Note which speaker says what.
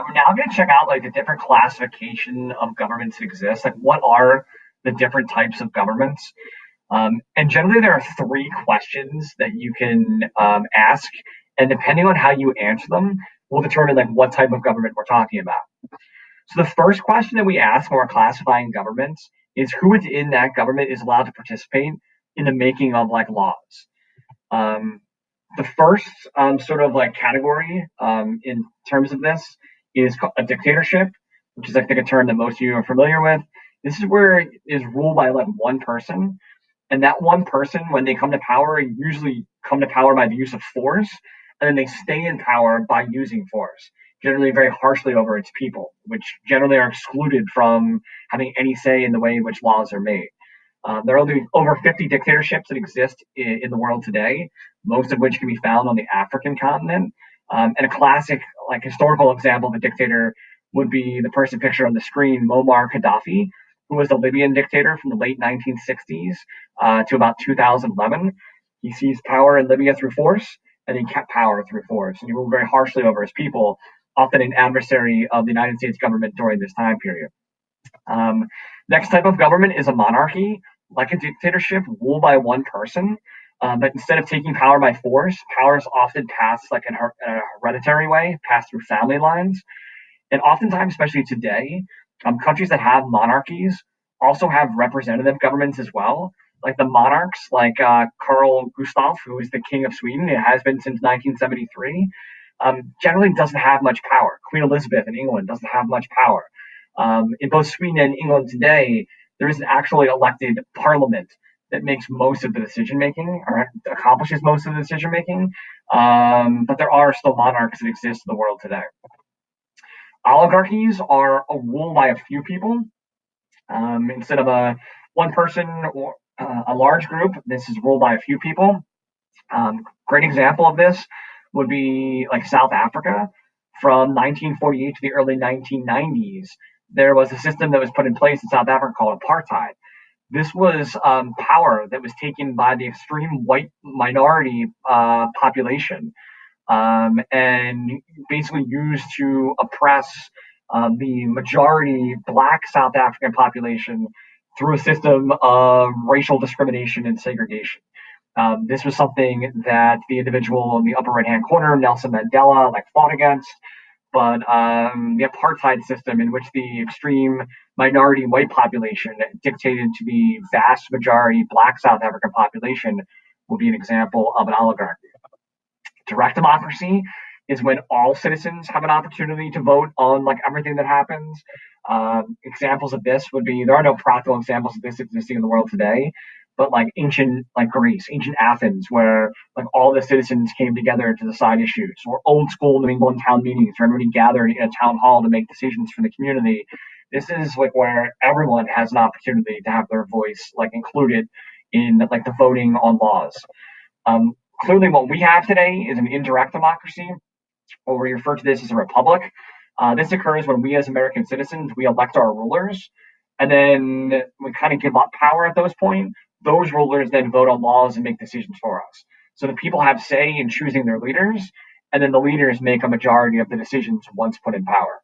Speaker 1: We're now going to check out like the different classification of governments that exist. Like, what are the different types of governments? And generally, there are three questions that you can ask, and depending on how you answer them, will determine like what type of government we're talking about. So the first question that we ask when we're classifying governments is who within that government is allowed to participate in the making of like laws. Um, the first sort of like category in terms of this is a dictatorship, which is I think a term that most of you are familiar with. This is where it is ruled by like one person, and that one person, when they come to power, usually come to power by the use of force, and then they stay in power by using force, generally very harshly over its people, which generally are excluded from having any say in the way in which laws are made. There are only over 50 dictatorships that exist in the world today, most of which can be found on the African continent. And a classic, like historical example of a dictator would be the person pictured on the screen, Muammar Gaddafi, who was the Libyan dictator from the late 1960s to about 2011. He seized power in Libya through force, and he kept power through force. And he ruled very harshly over his people, often an adversary of the United States government during this time period. Next type of government is a monarchy, like a dictatorship, ruled by one person. But instead of taking power by force, power is often passed like in a hereditary way, passed through family lines. And oftentimes, especially today, countries that have monarchies also have representative governments as well. Like the monarchs, like Carl Gustaf, who is the king of Sweden, it has been since 1973, generally doesn't have much power. Queen Elizabeth in England doesn't have much power. In both Sweden and England today, there is an actually elected parliament that makes most of the decision making or accomplishes most of the decision making. But there are still monarchs that exist in the world today. Oligarchies are ruled by a few people instead of a one person or a large group. This is ruled by a few people. Great example of this would be like South Africa from 1948 to the early 1990s. There was a system that was put in place in South Africa called apartheid. This was power that was taken by the extreme white minority population and basically used to oppress the majority black South African population through a system of racial discrimination and segregation. This was something that the individual in the upper right-hand corner, Nelson Mandela, like fought against. But the apartheid system, in which the extreme minority white population dictated to the vast majority black South African population, will be an example of an oligarchy. Direct democracy is when all citizens have an opportunity to vote on like everything that happens. Examples of this would be there are no practical examples of this existing in the world today, but like ancient like Greece, ancient Athens, where like all the citizens came together to decide issues, or old school New England town meetings where everybody gathered in a town hall to make decisions for the community. This is like where everyone has an opportunity to have their voice like included in like the voting on laws. Clearly, what we have today is an indirect democracy, or we refer to this as a republic. This occurs when we as American citizens, we elect our rulers, and then we kind of give up power at those points. Those rulers then vote on laws and make decisions for us. So the people have say in choosing their leaders, and then the leaders make a majority of the decisions once put in power.